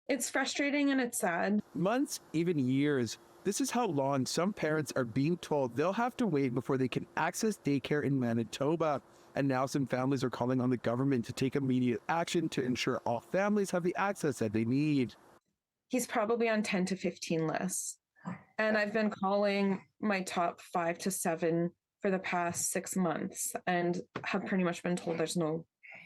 It's frustrating and it's sad. Months, even years. This is how long some parents are being told they'll have to wait before they can access daycare in Manitoba. And now some families are calling on the government to take immediate action to ensure all families have the access that they need. He's probably on 10 to 15 lists. And I've been calling my top 5 to 7 for the past 6 months and have pretty much been told there's no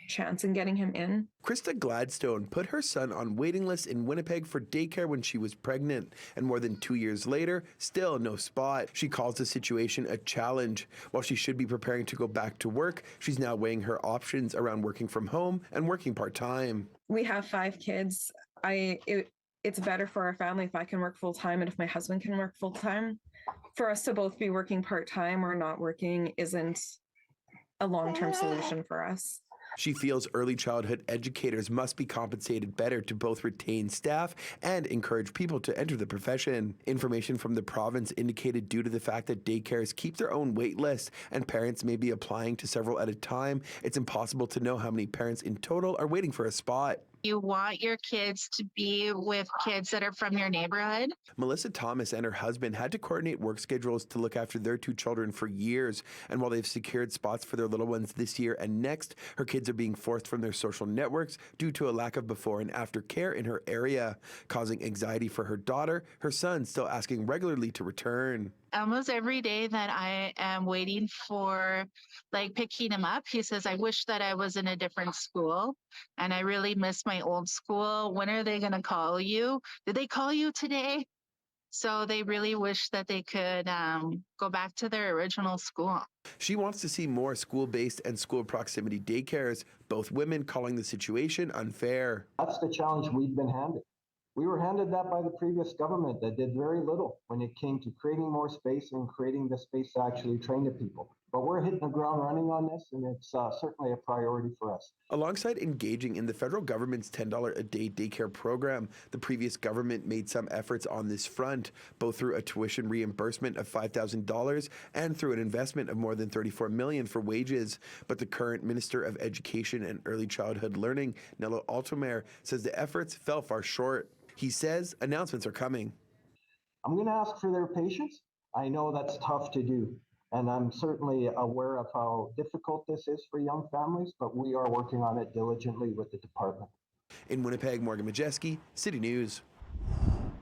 chance in getting him in. Krista Gladstone put her son on waiting lists in Winnipeg for daycare when she was pregnant, and more than 2 years later, still no spot. She calls the situation a challenge. While she should be preparing to go back to work, she's now weighing her options around working from home and working part-time. We have 5 kids. It's better for our family if I can work full-time and if my husband can work full-time. For us to both be working part-time or not working isn't a long-term solution for us. She feels early childhood educators must be compensated better to both retain staff and encourage people to enter the profession. Information from the province indicated due to the fact that daycares keep their own wait list and parents may be applying to several at a time, it's impossible to know how many parents in total are waiting for a spot. You want your kids to be with kids that are from your neighborhood. Melissa Thomas and her husband had to coordinate work schedules to look after their 2 children for years. And while they've secured spots for their little ones this year and next, her kids are being forced from their social networks due to a lack of before and after care in her area, causing anxiety for her daughter, her son still asking regularly to return. Almost every day that I am waiting for picking him up, he says, I wish that I was in a different school and I really miss my old school. When are they going to call you? Did they call you today? So they really wish that they could go back to their original school. She wants to see more school-based and school proximity daycares, both women calling the situation unfair. That's the challenge we've been handed. We were handed that by the previous government that did very little when it came to creating more space and creating the space to actually train the people. But we're hitting the ground running on this, and it's certainly a priority for us. Alongside engaging in the federal government's $10 a day daycare program, the previous government made some efforts on this front, both through a tuition reimbursement of $5,000 and through an investment of more than $34 million for wages. But the current Minister of Education and Early Childhood Learning, Nello Altomare, says the efforts fell far short. He says announcements are coming. I'm going to ask for their patience. I know that's tough to do, and I'm certainly aware of how difficult this is for young families, but we are working on it diligently with the department. In Winnipeg, Morgan Majeski, City News.